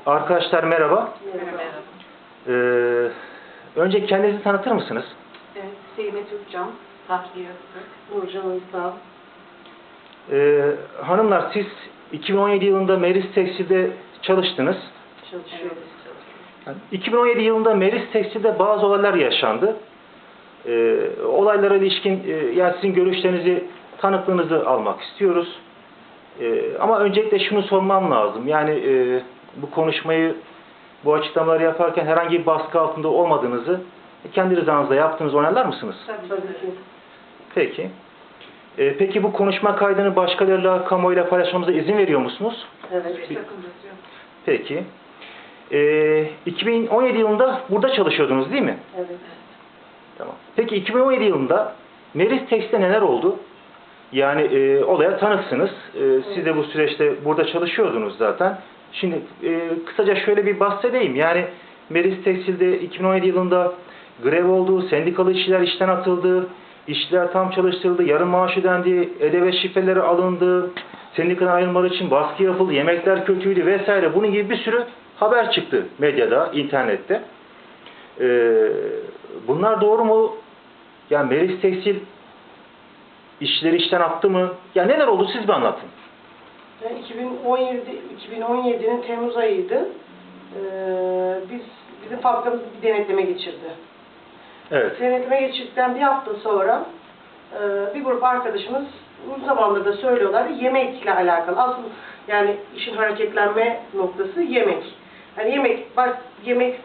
Arkadaşlar merhaba. Merhaba. Önce kendinizi tanıtır mısınız? Evet, Sevime Türkcan, Fahriye Öztürk, Nurcan Uysal. Hanımlar siz 2017 yılında Meris Tekstil'de çalıştınız. Çalışıyoruz. Yani 2017 yılında Meris Tekstil'de bazı olaylar yaşandı. Olaylara ilişkin yani sizin görüşlerinizi, tanıklığınızı almak istiyoruz. Ama öncelikle şunu sormam lazım. Yani bu konuşmayı, bu açıklamaları yaparken herhangi bir baskı altında olmadığınızı kendi rızanızla yaptığınızı onaylar mısınız? Tabii ki. Peki. Peki bu konuşma kaydını başkalarıyla, kamuoyuyla paylaşmamıza izin veriyor musunuz? Evet. Bir sakıncası yok. Peki. 2017 yılında burada çalışıyordunuz değil mi? Evet. Tamam. Peki 2017 yılında Meris Tekstil'de neler oldu? Yani olaya tanıksınız. Siz de bu süreçte burada çalışıyordunuz zaten. Şimdi kısaca şöyle bir bahsedeyim. Yani Meris Tekstil'de 2017 yılında grev oldu, sendikalı işçiler işten atıldı, işçiler tam çalıştırıldı, yarım maaş ödendi, ödeve şifreleri alındı, sendikadan ayrılmaları için baskı yapıldı, yemekler kötüydü vesaire. Bunun gibi bir sürü haber çıktı medyada, internette. Bunlar doğru mu? Yani Meris Tekstil işçileri işten attı mı? Ya neler oldu siz bir anlatın. Yani 2017'nin Temmuz ayıydı. Bizim fabrikamız bir denetleme geçirdi. Evet. Denetleme geçirdikten bir hafta sonra bir grup arkadaşımız uzun zamandır da söylüyorlar yemekle alakalı. Asıl yani işin hareketlenme noktası yemek. Yani yemek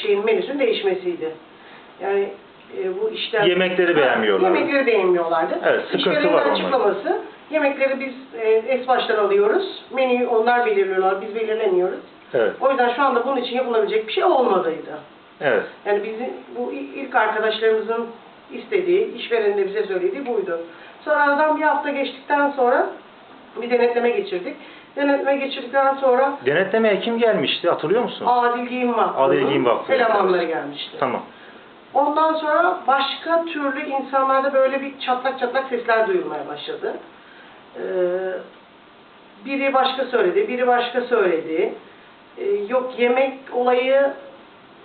şeyin menüsünün değişmesiydi. Yani bu işten Yemekleri beğenmiyorlar. Yemekleri beğenmiyorlardı. Evet, sıkıntı İşverenin var onların. açıklaması, yemekleri biz esbaştan alıyoruz. Menüyü onlar belirliyorlar, biz belirlemiyoruz. Evet. O yüzden şu anda bunun için yapılabilecek bir şey olmadıydı. Evet. Yani bizim bu ilk arkadaşlarımızın istediği, işverenin de bize söylediği buydu. Sonra aradan bir hafta geçtikten sonra bir denetleme geçirdik. Denetleme geçirdikten sonra Denetlemeye kim gelmişti? Hatırlıyor musunuz? Adil Giyim Adil Giyim Vakfı. elemanları gelmişti. Tamam. Ondan sonra başka türlü insanlarda böyle bir çatlak çatlak sesler duyulmaya başladı. Biri başka söyledi, biri başka söyledi. Yok yemek olayı,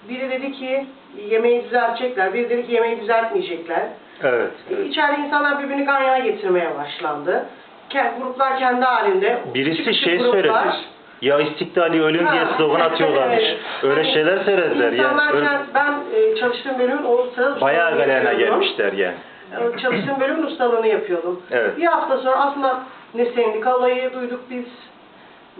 biri dedi ki yemeği düzeltecekler, biri dedi ki yemeği düzeltmeyecekler. Evet. Evet. İçeride insanlar birbirini gan yana getirmeye başlandı. Gruplar kendi halinde. Birisi küçük şey gruplar, söyledi. Ya istiklali ölüm diye slogan atıyorlarmış. Evet. Öyle Hani şeyler söylediler. İnsanlar Yani ben çalıştığım bölümün o sırada bayağı galeyana yapıyordum. gelmişler yani. Çalıştığım bölümün ustalığını yapıyordum. Evet. Bir hafta sonra aslında ne sendika olayı duyduk biz,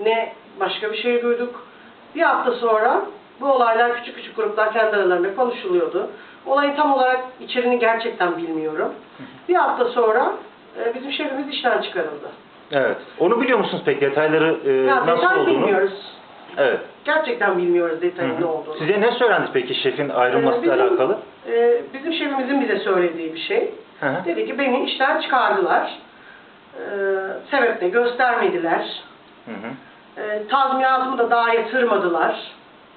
ne başka bir şey duyduk. Bir hafta sonra bu olaylar küçük küçük gruplar kendi aralarında konuşuluyordu. Olayın tam olarak içeriğini gerçekten bilmiyorum. Bir hafta sonra bizim şefimiz işten çıkarıldı. Evet. Onu biliyor musunuz peki detayları nasıl Detay olduğunu? bilmiyoruz. Evet. Gerçekten bilmiyoruz detayın ne olduğunu. Size ne söylendi peki şefin ayrılmasıyla alakalı? Bizim şefimizin bize söylediği bir şey. Hı hı. Dedi ki beni işten çıkardılar. Sebep de göstermediler. Hı hı. Tazminatımı da daha yatırmadılar.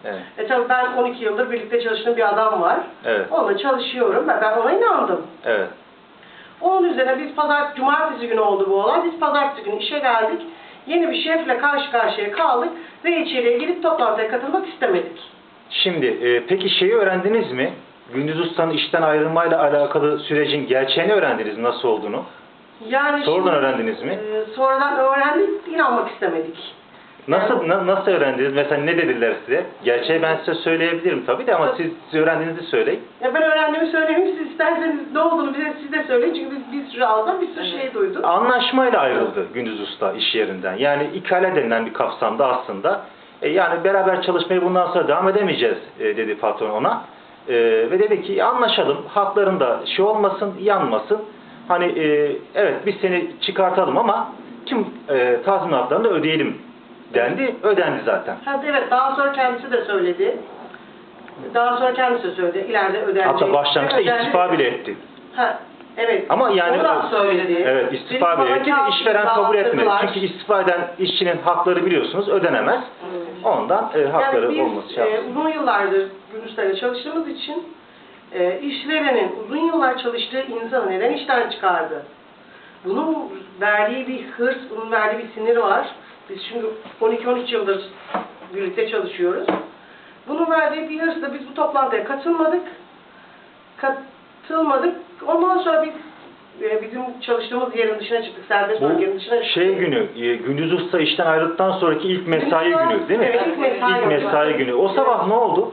Evet. Tabii ben 12 yıldır birlikte çalıştığım bir adam var. Evet. Onunla çalışıyorum ve ben ona inandım. Evet. Onun üzerine biz cumartesi günü oldu bu olay. Biz pazartesi günü işe geldik. Yeni bir şefle karşı karşıya kaldık ve içeriye girip toplantıya katılmak istemedik. Şimdi peki şeyi öğrendiniz mi? Gündüz Usta'nın işten ayrılmayla alakalı sürecin gerçeğini öğrendiniz mi? Nasıl olduğunu? Yani Sonradan öğrendiniz mi? Sonradan öğrendik, inanmak istemedik. Nasıl öğrendiniz? Mesela ne dediler size? Gerçeği ben size söyleyebilirim tabii de ama siz öğrendiğinizi söyleyin. Ya ben öğrendiğimi söyleyeyim, siz isterseniz ne olduğunu siz de söyleyin çünkü biz bir sürü ağızdan bir sürü şey duyduk. Anlaşmayla ayrıldı Gündüz Usta iş yerinden. Yani ikale denilen bir kapsamda aslında. Yani beraber çalışmaya bundan sonra devam edemeyeceğiz dedi patron ona. Ve dedi ki anlaşalım, hakların da şey olmasın, yanmasın. Hani evet biz seni çıkartalım ama tüm tazminatlarını da ödeyelim dendi, ödendi zaten. Evet, daha sonra kendisi de söyledi. İleride ödenecek. Hatta başlangıçta istifa bile etti. Evet. Ama yani o da söyledi. Evet, istifa bile etti. İşveren kabul etmedi. Çünkü istifa eden işçinin hakları biliyorsunuz ödenemez. Ondan hakları yani olması lazım. Uzun yıllardır Gündüzler'le çalıştığımız için işverenin uzun yıllar çalıştığı insanı neden işten çıkardı? Bunun verdiği bir hırs, bunun verdiği bir sinir var. Biz çünkü 12-13 yıldır birlikte çalışıyoruz. Bunun verdiği bir hırsla biz bu toplantıya katılmadık. Ondan sonra biz bizim çalıştığımız yerin dışına çıktık. Serbest bölgenin dışına çıktık. Şey günü, Gündüz Usta işten ayrıldıktan sonraki ilk mesai günü değil mi? Evet, ilk mesai günü. O sabah ne oldu?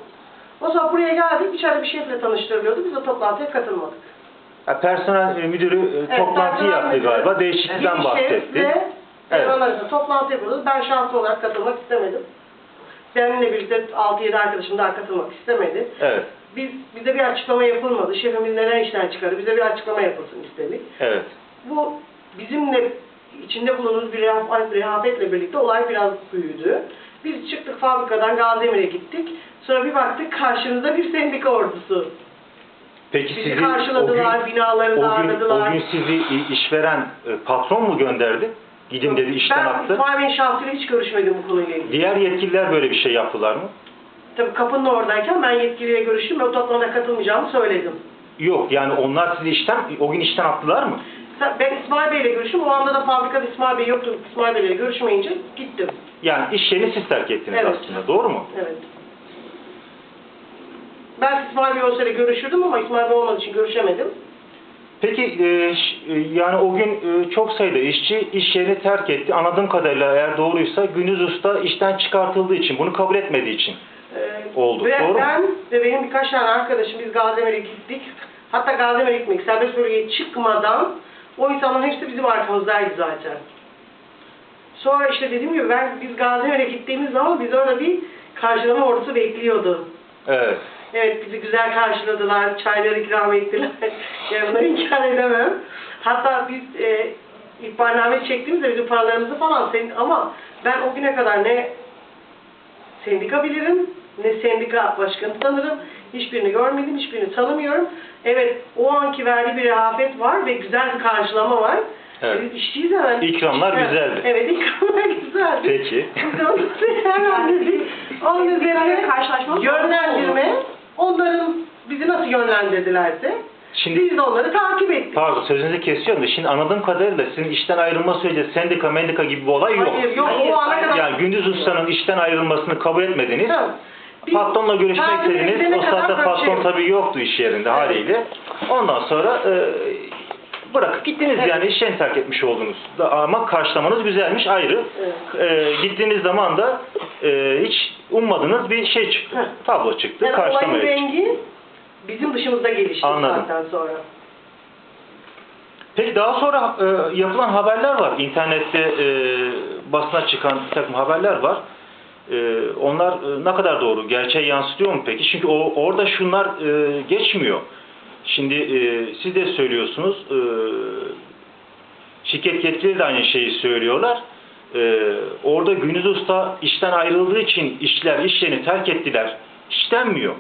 O sabah buraya geldik. İçeride bir şefle tanıştırılıyordu. Biz o toplantıya katılmadık. Personel müdürü toplantı yaptı galiba. Değişiklikten bahsetti. Evet. Toplantı yapıyoruz. Ben şahsi olarak katılmak istemedim. Benimle birlikte 6-7 arkadaşım daha katılmak istemedi. Evet. Bize bir açıklama yapılmadı. Şefimiz neden işten çıkardı? Bize bir açıklama yapılsın istedik. Evet. Bu bizimle içinde bulunduğumuz bir rehavetle birlikte olay biraz büyüdü. Biz çıktık fabrikadan Gaziemir'e gittik. Sonra bir baktık karşımızda bir sendika ordusu. Peki Bizi karşıladılar, binalarını ağırladılar. O gün sizi işveren patron mu gönderdi? Gidin dedi, işten attı. Ben İsmail Bey'in şahsıyla hiç görüşmedim bu konuyla ilgili. Diğer yetkililer böyle bir şey yaptılar mı? Tabii kapının oradayken ben yetkiliye görüştüm ve o toplantıya katılmayacağımı söyledim. Yok, yani onlar sizi o gün işten attılar mı? Ben İsmail Bey'le görüştüm. O anda da fabrikada İsmail Bey yoktu. İsmail Bey'le görüşmeyince gittim. Yani iş yerini siz terk ettiniz Evet. aslında, doğru mu? Evet. Ben İsmail Bey olsaydı görüşürdüm ama İsmail Bey olmadığı için görüşemedim. Peki yani o gün çok sayıda işçi iş yerini terk etti. Anladığım kadarıyla eğer doğruysa Gündüz Usta işten çıkartıldığı için, bunu kabul etmediği için oldu. Doğru mu? Ben ve benim birkaç tane arkadaşım biz Gaziemir'e gittik. Hatta Gaziemir'e gitmek, serbest bölgeye çıkmadan o insanların hepsi bizim arkamızdaydı zaten. Sonra işte dediğim gibi biz Gaziemir'e gittiğimiz zaman biz orada bir karşılama ordusu bekliyordu. Evet. Evet, bizi güzel karşıladılar, çayları ikram ettiler. Yani bunları inkar edemem. Hatta biz ihbarname çektiğimizde bizim paralarımızı falan ama ben o güne kadar ne sendika bilirim, ne sendika başkanı tanırım. Hiçbirini görmedim, hiçbirini tanımıyorum. Evet, o anki verdiği bir rehavet var ve güzel bir karşılama var. Evet. Biz işçiyiz hemen. İkramlar güzeldi. Evet, ikramlar güzeldi. Peki. Biz onu hemen dedik. Onun üzerine yönlendirme, onların bizi nasıl yönlendirdilerse biz de onları takip ettik. Pardon, sözünüzü kesiyorum da şimdi anladığım kadarıyla sizin işten ayrılma süreci sendika mendika gibi bir olay yok. Hayır, yok. O ana kadar... Yani Gündüz Usta'nın işten ayrılmasını kabul etmediniz. Patronla görüşmek istediniz. O saatte patron tabii yoktu iş yerinde haliyle. Ondan sonra bırakıp gittiniz yani iş yerini terk etmiş oldunuz. Ama karşılamanız güzelmiş ayrı. Gittiğiniz zaman da hiç ummadığınız bir şey çıktı. Tablo çıktı. Yani Karşılama olayın rengi bizim dışımızda gelişti zaten sonra. Peki daha sonra yapılan haberler var. İnternette basına çıkan bir takım haberler var. Onlar ne kadar doğru? Gerçeğe yansıtıyor mu peki? Çünkü orada şunlar geçmiyor. Şimdi siz de söylüyorsunuz. Şirket yetkilileri de aynı şeyi söylüyorlar. Orada Gündüz Usta işten ayrıldığı için işçiler iş yerini terk ettiler. Hiç denmiyor.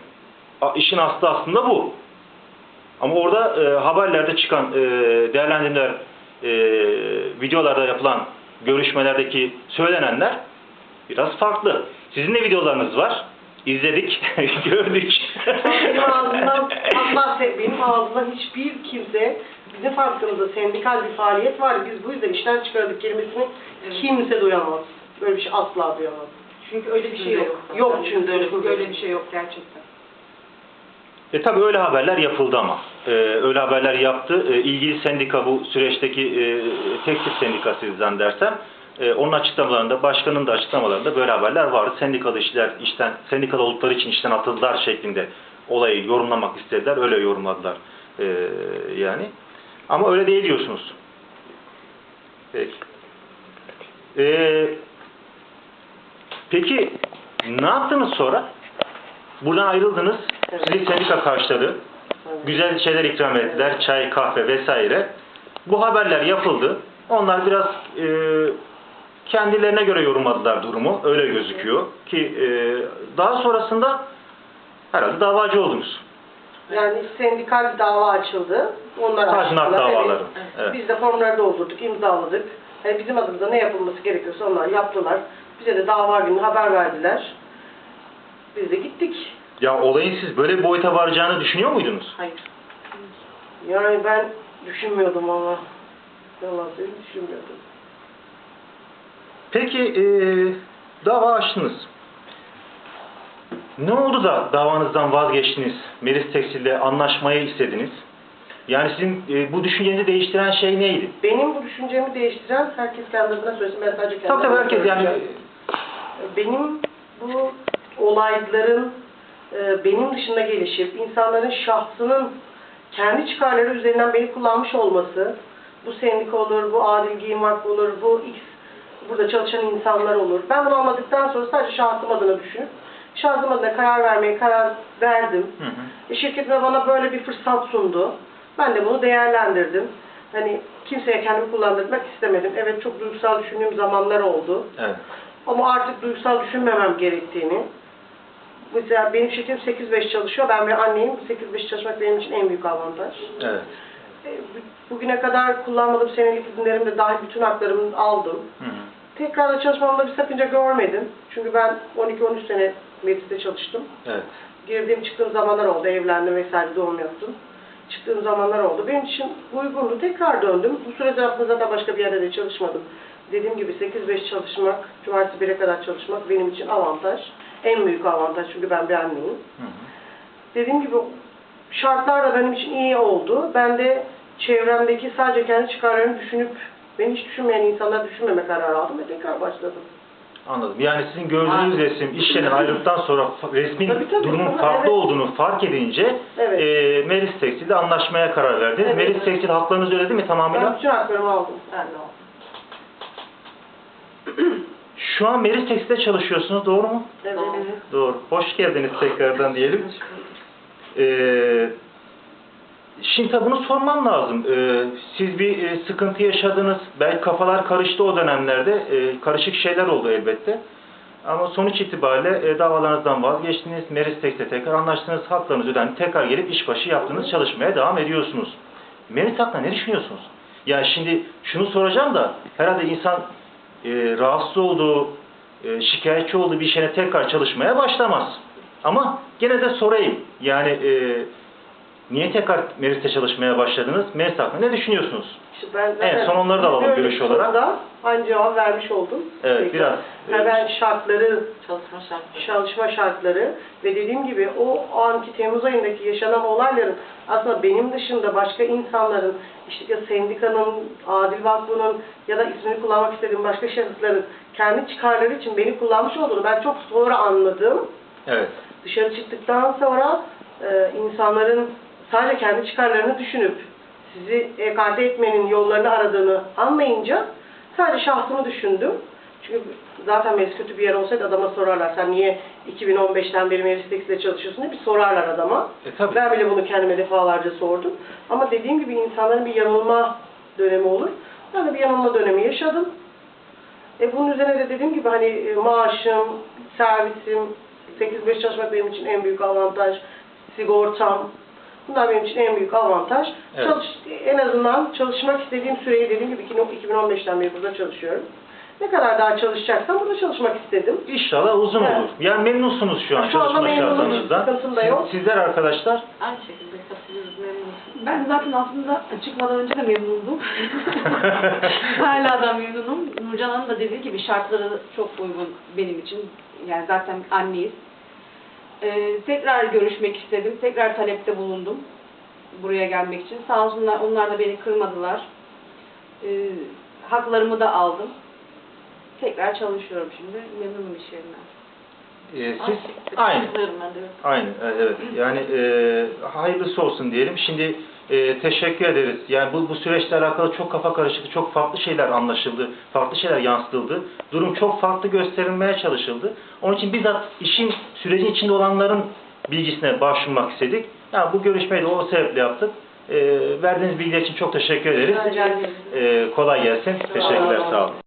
İşin aslı aslında bu. Ama orada haberlerde çıkan değerlendirmeler, videolarda yapılan görüşmelerdeki söylenenler biraz farklı. Sizin de videolarınız var. İzledik, gördük. Benim ağzımdan hiçbir kimse bizim fabrikamızda sendikal bir faaliyet var. Biz bu yüzden işten çıkardık kelimesini kimse duyamaz. Böyle bir şey asla duyamaz. Çünkü öyle bir şey yok. Yok çünkü öyle bir şey yok gerçekten. Tabii öyle haberler yapıldı ama. Öyle haberler yaptı. İlgili sendika bu süreçteki tekstil sendikası zannedersem. Onun açıklamalarında, başkanın da açıklamalarında böyle haberler vardı. Sendikalı işçiler sendikalı oldukları için işten atıldılar şeklinde olayı yorumlamak istediler. Öyle yorumladılar yani. Ama öyle değil diyorsunuz. Peki. Peki ne yaptınız sonra? Buradan ayrıldınız. Sizi sendika karşıladı. Güzel şeyler ikram ettiler. Çay, kahve vesaire. Bu haberler yapıldı. Onlar biraz kendilerine göre yorumladılar durumu. Öyle gözüküyor. Ki daha sonrasında herhalde davacı oldunuz. Yani sendikal bir dava açıldı. Onlar Tazminat davaları. Evet. Biz de formları doldurduk, imzaladık. Yani bizim adımıza ne yapılması gerekiyorsa onlar yaptılar. Bize de dava günü haber verdiler. Biz de gittik. Ya olayın siz böyle bir boyuta varacağını düşünüyor muydunuz? Hayır. Yani ben düşünmüyordum ama. Yalan söyleyeyim, düşünmüyordum. Peki dava açtınız. Ne oldu da davanızdan vazgeçtiniz? Meris Tekstil'le anlaşmayı istediniz. Yani sizin bu düşüncenizi değiştiren şey neydi? Benim bu düşüncemi değiştiren, herkes kendi adına söylesin, ben sadece kendi Tabii adıma herkes yani... söyleyeceğim. Benim bu olayların benim dışında gelişip insanların şahsının kendi çıkarları üzerinden beni kullanmış olması, bu sendika olur, bu Adil Giyim Vakfı olur, bu X burada çalışan insanlar olur. Ben bunu anladıktan sonra sadece şahsım adına düşünüp şahsım adına karar verdim. Şirket de bana böyle bir fırsat sundu. Ben de bunu değerlendirdim. Hani kimseye kendimi kullandırmak istemedim. Evet, çok duygusal düşündüğüm zamanlar oldu. Evet. Ama artık duygusal düşünmemem gerektiğini. Mesela benim şirketim 8-5 çalışıyor. Ben bir anneyim. 8-5 çalışmak benim için en büyük avantaj. Evet. Bugüne kadar kullanmadığım senelik izinlerimde dahil bütün haklarımı aldım. Tekrar da çalışmamda bir sakınca görmedim. Çünkü ben 12-13 sene Meris'te çalıştım. Evet. Girdiğim çıktığım zamanlar oldu. Evlendim vesaire, doğum yaptım. Çıktığım zamanlar oldu. Benim için uygundu. Tekrar döndüm. Bu süre zarfında zaten başka bir yerde de çalışmadım. Dediğim gibi 8-5 çalışmak, cumartesi 1'e kadar çalışmak benim için avantaj. En büyük avantaj, çünkü ben bir anneyim. Dediğim gibi şartlar da benim için iyi oldu. Ben de çevremdeki sadece kendi çıkarlarını düşünüp beni hiç düşünmeyen insanları düşünmeme kararı aldım ve tekrar başladım. Anladım. Yani sizin gördüğünüz resim iş yerinden ayrıldıktan sonra resmin Tabii, durumun farklı evet. olduğunu fark edince Evet. Meris Tekstil'le anlaşmaya karar verdiniz. Evet. Meris Tekstil haklarınızı ödedi mi tamamıyla? Ben bütün haklarımı aldım. Ben de aldım. Şu an Meris Tekstil'de çalışıyorsunuz, doğru mu? Evet. Doğru. Hoş geldiniz tekrardan diyelim. Şimdi tabii bunu sormam lazım. Siz bir sıkıntı yaşadınız, belki kafalar karıştı o dönemlerde, karışık şeyler oldu elbette. Ama sonuç itibariyle davalarınızdan vazgeçtiniz, Meris Tekstil'le tekrar anlaştınız, haklarınız ödendi, tekrar gelip işbaşı yaptınız, çalışmaya devam ediyorsunuz. Meris hakkında ne düşünüyorsunuz? Yani şimdi şunu soracağım da, herhalde insan rahatsız olduğu, şikayetçi olduğu bir şeyine tekrar çalışmaya başlamaz. Ama gene de sorayım, yani niye tekrar Meris'te çalışmaya başladınız? Meris hakkında ne düşünüyorsunuz? İşte ben Evet, son onları da alalım böyle görüş olarak. soruda aynı cevap vermiş oldum. Evet, Tekrar. biraz. Yani ben şartları, Çalışma şartları ve dediğim gibi o anki Temmuz ayındaki yaşanan olayların aslında benim dışında başka insanların, işte ya sendikanın, Adil Vakfı'nın ya da ismini kullanmak istediğim başka şahısların kendi çıkarları için beni kullanmış olduğunu ben çok sonra anladım. Evet. Dışarı çıktıktan sonra insanların sadece kendi çıkarlarını düşünüp sizi ekarte etmenin yollarını aradığını anlayınca sadece şahsımı düşündüm. Çünkü zaten Meris kötü bir yer olsaydı adama sorarlar. Sen niye 2015'ten beri Meris Tekstil'de çalışıyorsun diye bir sorarlar adama. Tabii. Ben bile bunu kendime defalarca sordum. Ama dediğim gibi insanların bir yanılma dönemi olur. Ben de bir yanılma dönemi yaşadım. Bunun üzerine de dediğim gibi hani maaşım, servisim, 8-5 çalışmak benim için en büyük avantaj, sigortam. Bunlar benim için en büyük avantaj. Evet. En azından çalışmak istediğim süreyi dediğim gibi 2015'ten beri burada çalışıyorum. Ne kadar daha çalışacaksam burada çalışmak istedim. İnşallah uzun Evet. olur. Yani memnunsunuz şu an Şu anda çalışma memnunum, şartlarınızdan. sıkıntım da yok. Sizler arkadaşlar? Aynı şekilde katılıyoruz, memnunuz. Ben zaten aslında çıkmadan önce de memnundum. Hala da memnunum. Nurcan Hanım da dediği gibi şartları çok uygun benim için. Yani zaten anneyiz. Tekrar görüşmek istedim. Tekrar talepte bulundum. Buraya gelmek için. Sağ olsunlar, onlar da beni kırmadılar. Haklarımı da aldım. Tekrar çalışıyorum şimdi. Memnunum iş yerimden. Siz aynı. Katılıyorum ben de. Aynı, evet. Yani hayırlısı olsun diyelim. Şimdi teşekkür ederiz. Yani bu süreçle alakalı çok kafa karışıktı, çok farklı şeyler anlaşıldı, farklı şeyler yansıtıldı. Durum çok farklı gösterilmeye çalışıldı. Onun için bizzat sürecin içinde olanların bilgisine başvurmak istedik. Yani bu görüşmeyi de o sebeple yaptık. Verdiğiniz bilgiler için çok teşekkür ederiz. Rica ederim. Kolay gelsin. Teşekkürler, sağ olun.